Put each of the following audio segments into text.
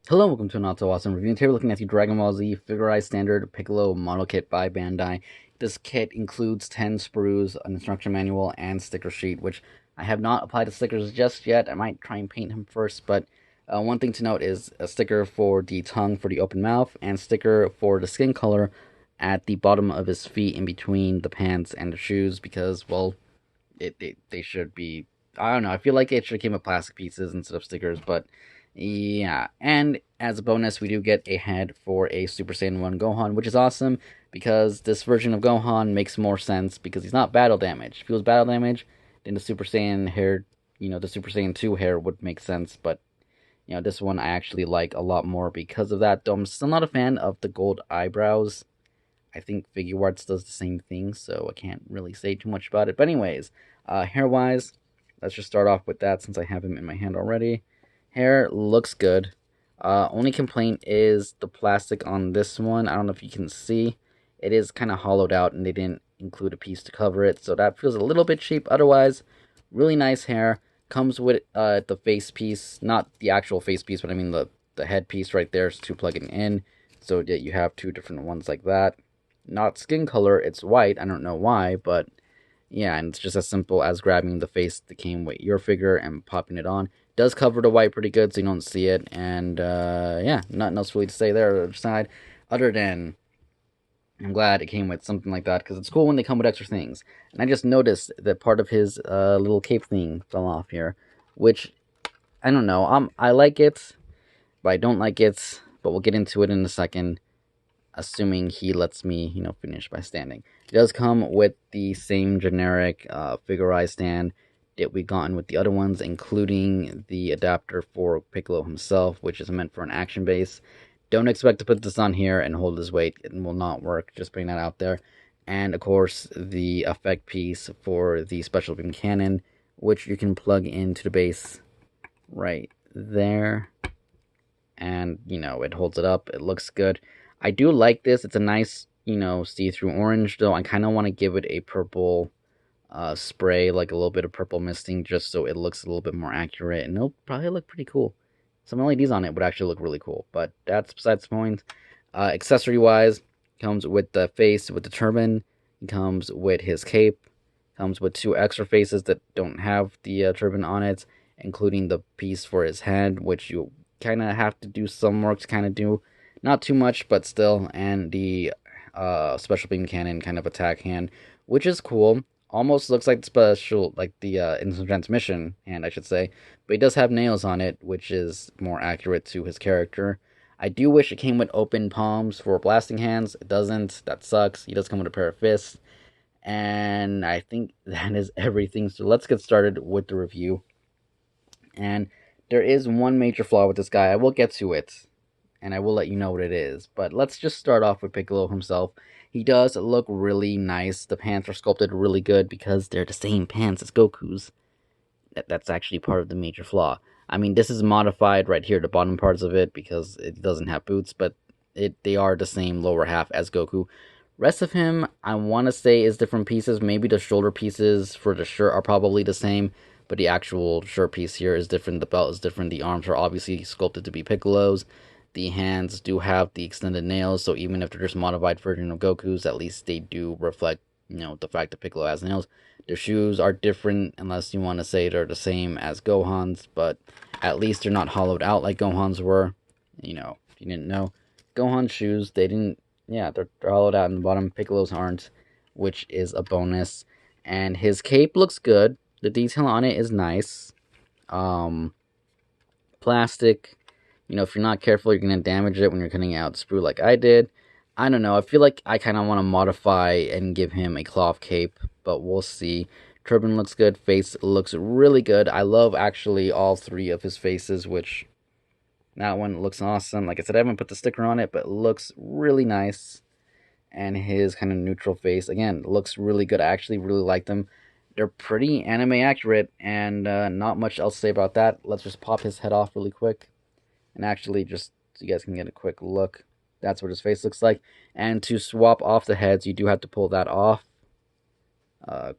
Hello, welcome to an Auto Awesome review. Today we're looking at the Dragon Ball Z Figuarts Standard Piccolo Model Kit by Bandai. This kit includes 10 sprues, an instruction manual, and sticker sheet, which I have not applied the stickers just yet. I might try and paint him first, but one thing to note is a sticker for the tongue for the open mouth, and sticker for the skin color at the bottom of his feet in between the pants and the shoes, because, well, they should be. I don't know. I feel like it should have came with plastic pieces instead of stickers, but yeah. And as a bonus, we do get a head for a Super Saiyan 1 Gohan, which is awesome because this version of Gohan makes more sense because he's not battle damage. If he was battle damage, then the Super Saiyan hair, the Super Saiyan 2 hair would make sense, but this one I actually like a lot more because of that. Though I'm still not a fan of the gold eyebrows. I think Figuarts does the same thing, so I can't really say too much about it. But anyways, hair-wise, let's just start off with that since I have him in my hand already. Hair looks good. Only complaint is the plastic on this one. I don't know if you can see. It is kind of hollowed out and they didn't include a piece to cover it, so that feels a little bit cheap. Otherwise, really nice hair. Comes with the face piece, not the actual face piece, but I mean the head piece right there to plug it in. So that you have two different ones like that. Not skin color, it's white. I don't know why, but yeah, and it's just as simple as grabbing the face that came with your figure and popping it on. Does cover the white pretty good so you don't see it, and yeah, nothing else really to say there on the side, other than I'm glad it came with something like that, because it's cool when they come with extra things. And I just noticed that part of his little cape thing fell off here, which, I don't know, I like it, but I don't like it, but we'll get into it in a second, assuming he lets me, finish by standing. It does come with the same generic figure eye stand that we gotten with the other ones, including the adapter for Piccolo himself, which is meant for an action base. Don't expect to put this on here and hold his weight. It will not work, just putting that out there. And of course, the effect piece for the special beam cannon, which you can plug into the base right there. And, it holds it up. It looks good. I do like this. It's a nice, see-through orange, though I kind of want to give it a purple spray, like a little bit of purple misting, just so it looks a little bit more accurate, and it'll probably look pretty cool. Some LEDs on it would actually look really cool, but that's besides the point. Accessory-wise, comes with the face, with the turban, comes with his cape, comes with two extra faces that don't have the turban on it, including the piece for his head, which you kind of have to do some work to kind of do. Not too much, but still. And the special beam cannon kind of attack hand, which is cool. Almost looks like the special, like the instant transmission hand, I should say. But he does have nails on it, which is more accurate to his character. I do wish it came with open palms for blasting hands. It doesn't. That sucks. He does come with a pair of fists. And I think that is everything. So let's get started with the review. And there is one major flaw with this guy. I will get to it, and I will let you know what it is. But let's just start off with Piccolo himself. He does look really nice. The pants are sculpted really good because they're the same pants as Goku's. That's actually part of the major flaw. I mean, this is modified right here, the bottom parts of it, because it doesn't have boots, but they are the same lower half as Goku. Rest of him, I want to say, is different pieces. Maybe the shoulder pieces for the shirt are probably the same, but the actual shirt piece here is different. The belt is different. The arms are obviously sculpted to be Piccolo's. The hands do have the extended nails, so even if they're just modified version of Goku's, at least they do reflect, the fact that Piccolo has nails. Their shoes are different, unless you want to say they're the same as Gohan's, but at least they're not hollowed out like Gohan's were. If you didn't know, Gohan's shoes, they didn't, yeah, they're hollowed out in the bottom. Piccolo's aren't, which is a bonus. And his cape looks good. The detail on it is nice. Plastic. If you're not careful, you're going to damage it when you're cutting out the sprue like I did. I don't know. I feel like I kind of want to modify and give him a cloth cape, but we'll see. Turban looks good. Face looks really good. I love actually all three of his faces, which that one looks awesome. Like I said, I haven't put the sticker on it, but it looks really nice. And his kind of neutral face, again, looks really good. I actually really like them. They're pretty anime accurate, and not much else to say about that. Let's just pop his head off really quick. And actually, just so you guys can get a quick look, that's what his face looks like. And to swap off the heads, you do have to pull that off.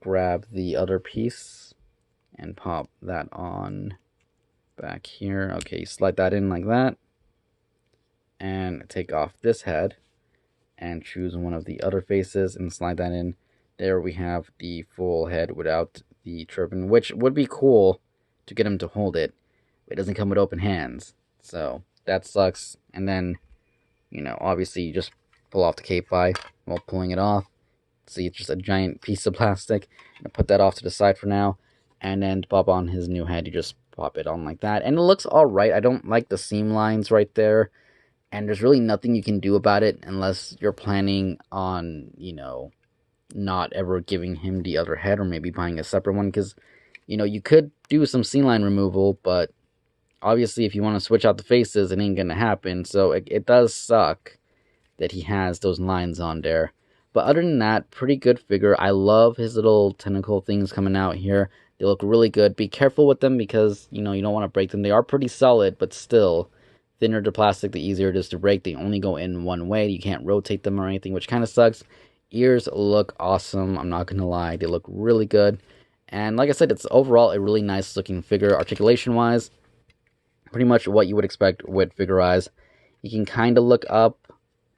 Grab the other piece and pop that on back here. Okay, slide that in like that. and take off this head and choose one of the other faces and slide that in. There we have the full head without the turban, which would be cool to get him to hold it. It doesn't come with open hands, so that sucks. And then, obviously you just pull off the cape eye while pulling it off. See, it's just a giant piece of plastic. I'll put that off to the side for now. And then to pop on his new head, you just pop it on like that. And it looks alright. I don't like the seam lines right there. And there's really nothing you can do about it unless you're planning on, not ever giving him the other head or maybe buying a separate one. Because, you could do some seam line removal, but obviously if you want to switch out the faces, it ain't going to happen. So it does suck that he has those lines on there. But other than that, pretty good figure. I love his little tentacle things coming out here. They look really good. Be careful with them because, you don't want to break them. They are pretty solid, but still, thinner the plastic, the easier it is to break. They only go in one way. You can't rotate them or anything, which kind of sucks. Ears look awesome. I'm not going to lie. They look really good. And like I said, it's overall a really nice looking figure. Articulation-wise, pretty much what you would expect with Figuarts. You can kind of look up.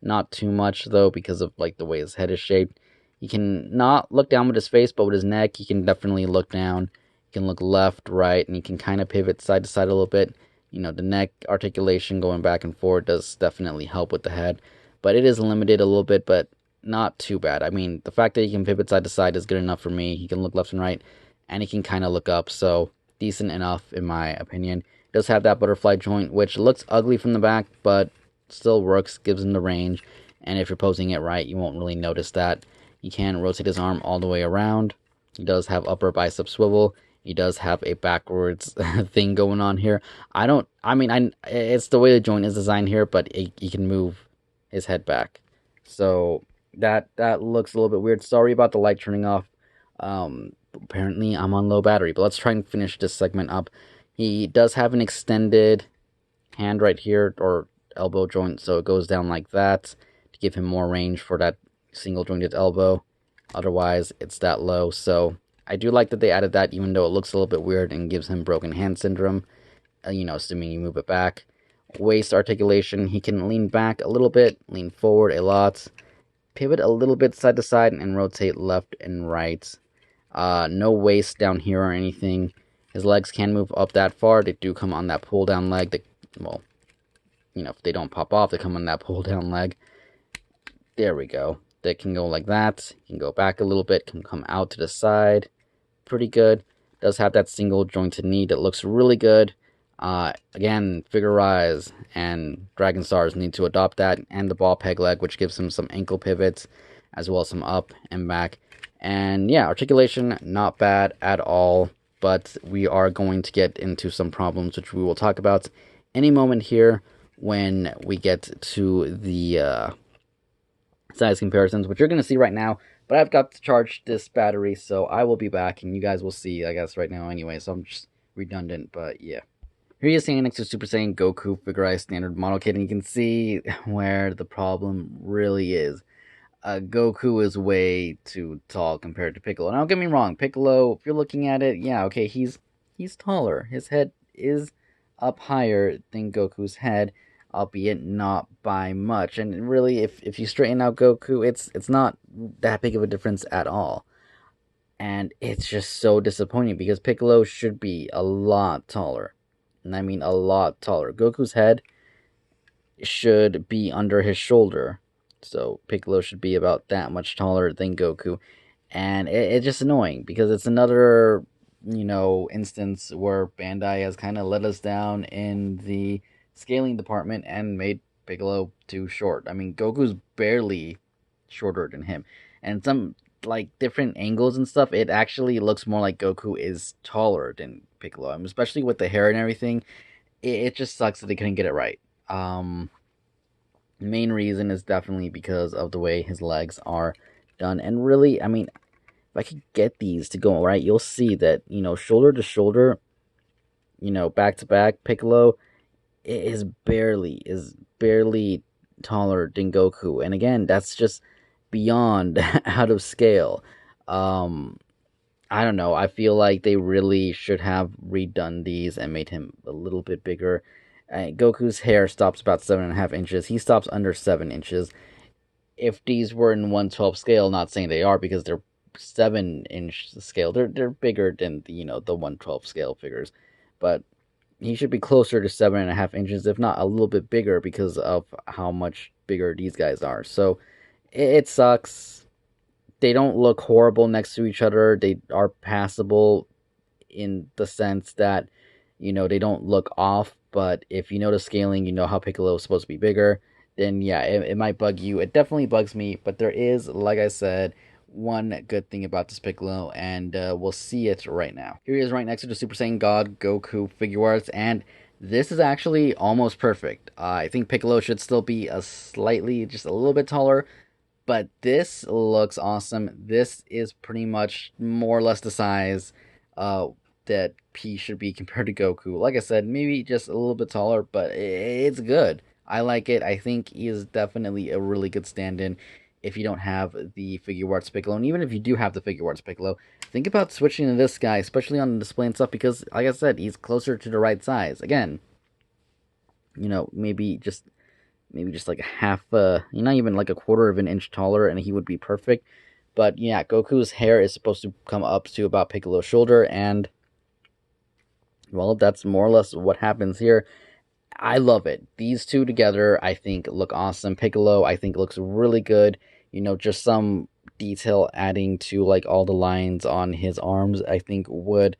Not too much, though, because of, the way his head is shaped. He can not look down with his face, but with his neck, he can definitely look down. He can look left, right, and he can kind of pivot side to side a little bit. The neck articulation going back and forth does definitely help with the head. But it is limited a little bit, but not too bad. I mean, the fact that he can pivot side to side is good enough for me. He can look left and right, and he can kind of look up, so decent enough, in my opinion. It does have that butterfly joint, which looks ugly from the back, but still works, gives him the range, and if you're posing it right, you won't really notice that. You can rotate his arm all the way around. He does have upper bicep swivel. He does have a backwards thing going on here. It's the way the joint is designed here, but he can move his head back. So that looks a little bit weird. Sorry about the light turning off. Apparently I'm on low battery, but let's try and finish this segment up. He does have an extended hand right here, or elbow joint, so it goes down like that to give him more range for that single jointed elbow. Otherwise, it's that low, so I do like that they added that, even though it looks a little bit weird and gives him broken hand syndrome, assuming you move it back. Waist articulation, he can lean back a little bit, lean forward a lot, pivot a little bit side to side, and rotate left and right. No waist down here or anything. His legs can move up that far. They do come on that pull down leg. If they don't pop off, they come on that pull down leg. There we go. They can go like that. Can go back a little bit. Can come out to the side. Pretty good. Does have that single jointed knee that looks really good. Again, Figuarts and Dragon Stars need to adopt that, and the ball peg leg, which gives him some ankle pivots, as well as some up and back. And yeah, articulation, not bad at all, but we are going to get into some problems, which we will talk about any moment here when we get to the size comparisons, which you're going to see right now. But I've got to charge this battery, so I will be back, and you guys will see, I guess, right now anyway, so I'm just redundant, but yeah. Here he is standing next to Super Saiyan Goku Figuarts standard model kit, and you can see where the problem really is. Goku is way too tall compared to Piccolo. Now, don't get me wrong, Piccolo, if you're looking at it, yeah, okay, he's taller. His head is up higher than Goku's head, albeit not by much. And really, if you straighten out Goku, it's not that big of a difference at all. And it's just so disappointing because Piccolo should be a lot taller. And I mean a lot taller. Goku's head should be under his shoulder. So Piccolo should be about that much taller than Goku. And it's just annoying because it's another, instance where Bandai has kind of let us down in the scaling department and made Piccolo too short. I mean, Goku's barely shorter than him. And some, different angles and stuff, it actually looks more like Goku is taller than Piccolo. I mean, especially with the hair and everything. It just sucks that they couldn't get it right. Main reason is definitely because of the way his legs are done. And really, I mean, if I could get these to go right, you'll see that, shoulder to shoulder, back to back, Piccolo is barely taller than Goku. And again, that's just beyond out of scale. I don't know. I feel like they really should have redone these and made him a little bit bigger. Goku's hair stops about 7.5 inches. He stops under 7 inches. If these were in 1/12 scale, not saying they are because they're 7 inch scale, they're bigger than the 1/12 scale figures, but he should be closer to 7.5 inches, if not a little bit bigger, because of how much bigger these guys are. So it sucks. They don't look horrible next to each other. They are passable in the sense that they don't look off. But if you know the scaling, you know how Piccolo is supposed to be bigger, then yeah, it might bug you. It definitely bugs me, but there is, like I said, one good thing about this Piccolo, and we'll see it right now. Here he is right next to the Super Saiyan God Goku Figuarts, and this is actually almost perfect. I think Piccolo should still be just a little bit taller, but this looks awesome. This is pretty much more or less the size uh, that P should be compared to Goku. Like I said, maybe just a little bit taller, but it's good. I like it. I think he is definitely a really good stand-in if you don't have the Figuarts Piccolo. And even if you do have the Figuarts Piccolo, think about switching to this guy, especially on the display and stuff, because, like I said, he's closer to the right size. Again, maybe just like a half, not even like a quarter of an inch taller, and he would be perfect. But yeah, Goku's hair is supposed to come up to about Piccolo's shoulder, and well, that's more or less what happens here. I love it. These two together, I think, look awesome. Piccolo, I think, looks really good. Just some detail adding to like all the lines on his arms, I think, would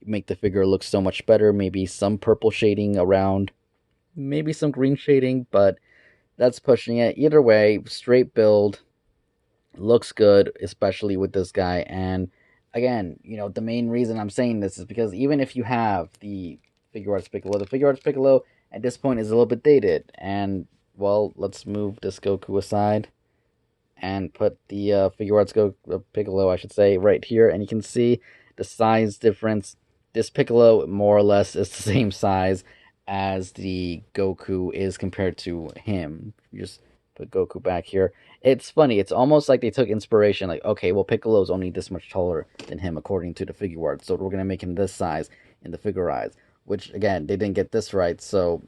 make the figure look so much better. Maybe some purple shading around, maybe some green shading, but that's pushing it. Either way, straight build looks good, especially with this guy. And again, the main reason I'm saying this is because even if you have the Figuarts Piccolo at this point is a little bit dated. And well, let's move this Goku aside and put the Piccolo, I should say, right here, and you can see the size difference. This Piccolo more or less is the same size as the Goku is compared to him. You just put Goku back here. It's funny. It's almost like they took inspiration. Like, okay, well, Piccolo's only this much taller than him according to the Figuarts, so we're gonna make him this size in the Figuarts. Which again, they didn't get this right, so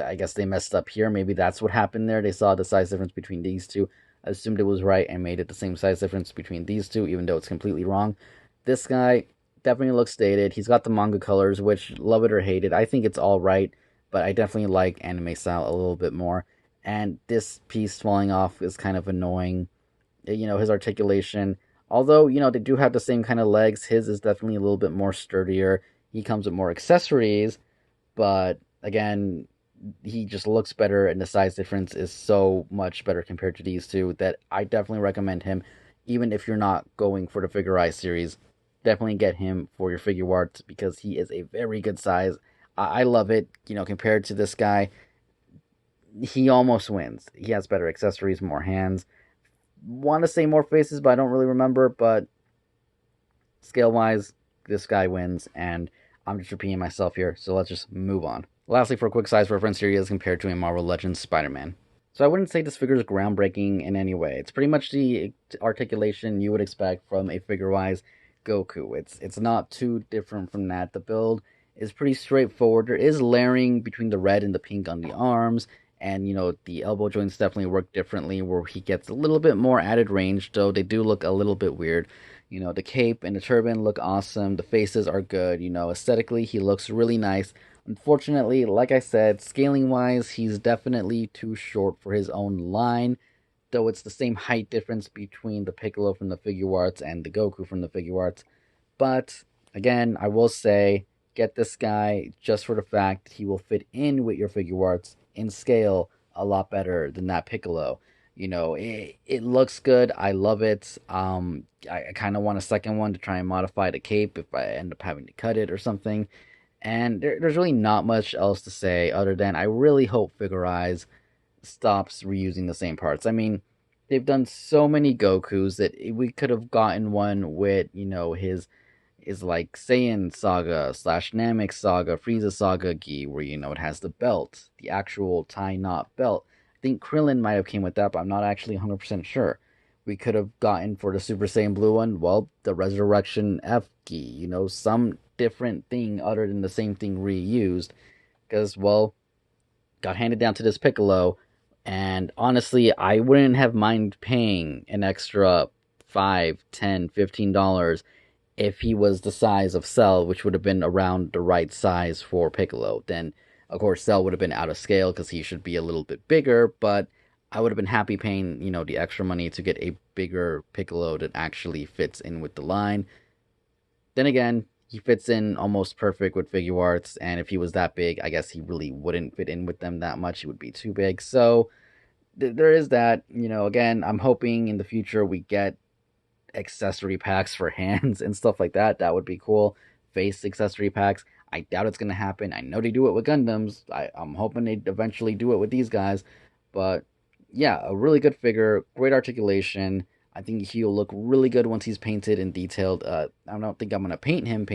I guess they messed up here. Maybe that's what happened there. They saw the size difference between these two, assumed it was right, and made it the same size difference between these two, even though it's completely wrong. This guy definitely looks dated. He's got the manga colors, which, love it or hate it, I think it's all right, but I definitely like anime style a little bit more. And this piece falling off is kind of annoying. His articulation, although, they do have the same kind of legs, his is definitely a little bit more sturdier. He comes with more accessories, but again, he just looks better, and the size difference is so much better compared to these two that I definitely recommend him. Even if you're not going for the Figure series, definitely get him for your Figuarts because he is a very good size. I love it. Compared to this guy, he almost wins. He has better accessories, more hands. Want to say more faces, but I don't really remember. But scale wise, this guy wins, and I'm just repeating myself here, so let's just move on. Lastly, for a quick size reference, here he is compared to a Marvel Legends Spider-Man. So I wouldn't say this figure is groundbreaking in any way. It's pretty much the articulation you would expect from a figure-wise Goku. It's not too different from that. The build is pretty straightforward. There is layering between the red and the pink on the arms, and the elbow joints definitely work differently, where he gets a little bit more added range, though they do look a little bit weird. The cape and the turban look awesome. The faces are good. Aesthetically, he looks really nice. Unfortunately, like I said, scaling wise, he's definitely too short for his own line, though it's the same height difference between the Piccolo from the Figuarts and the Goku from the Figuarts. But again, I will say, get this guy just for the fact he will fit in with your Figuarts in scale a lot better than that Piccolo. It looks good. I love it. I kind of want a second one to try and modify the cape if I end up having to cut it or something. And there's really not much else to say other than I really hope Figure stops reusing the same parts. I mean, they've done so many Gokus that we could have gotten one with, his like Saiyan Saga slash Namek Saga, Frieza Saga gi, where it has the belt, the actual tie knot belt. I think Krillin might have came with that, but I'm not actually 100% sure. We could have gotten for the Super Saiyan Blue one, well, the Resurrection F gi, some different thing other than the same thing reused. Because, well, got handed down to this Piccolo, and honestly, I wouldn't have mind paying an extra 5, 10, $15 if he was the size of Cell, which would have been around the right size for Piccolo. Then, of course, Cell would have been out of scale because he should be a little bit bigger, but I would have been happy paying, the extra money to get a bigger Piccolo that actually fits in with the line. Then again, he fits in almost perfect with Figuarts, and if he was that big, I guess he really wouldn't fit in with them that much. He would be too big. So there is that. Again, I'm hoping in the future we get accessory packs for hands and stuff like that. That would be cool. Face accessory packs. I doubt it's gonna happen. I know they do it with Gundams. I'm hoping they eventually do it with these guys. But yeah, a really good figure, great articulation. I think he'll look really good once he's painted and detailed. I don't think I'm gonna paint him,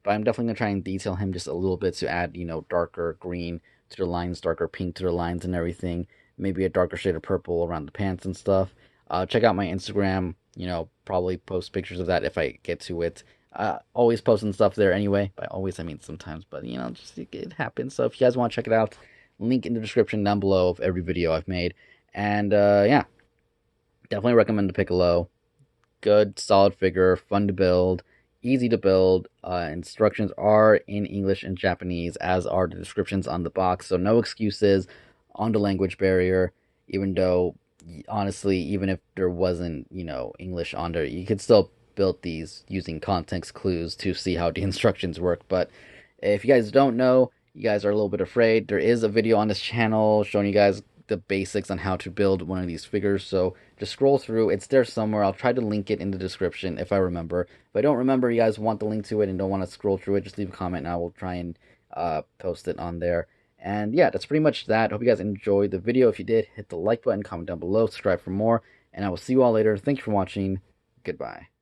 but I'm definitely gonna try and detail him just a little bit to add, darker green to the lines, darker pink to the lines and everything. Maybe a darker shade of purple around the pants and stuff. Check out my Instagram. Probably post pictures of that if I get to it. Always posting stuff there anyway. By always, I mean sometimes, but just it happens. So if you guys want to check it out, link in the description down below of every video I've made. And yeah, definitely recommend the Piccolo. Good, solid figure, fun to build, easy to build. Instructions are in English and Japanese, as are the descriptions on the box. So no excuses on the language barrier, even though honestly, even if there wasn't, English on there, you could still build these using context clues to see how the instructions work. But if you guys don't know, you guys are a little bit afraid, there is a video on this channel showing you guys the basics on how to build one of these figures. So just scroll through. It's there somewhere. I'll try to link it in the description if I remember. If I don't remember, you guys want the link to it and don't want to scroll through it, just leave a comment and I will try and post it on there. And yeah, that's pretty much that. Hope you guys enjoyed the video. If you did, hit the like button, comment down below, subscribe for more, and I will see you all later. Thanks for watching. Goodbye.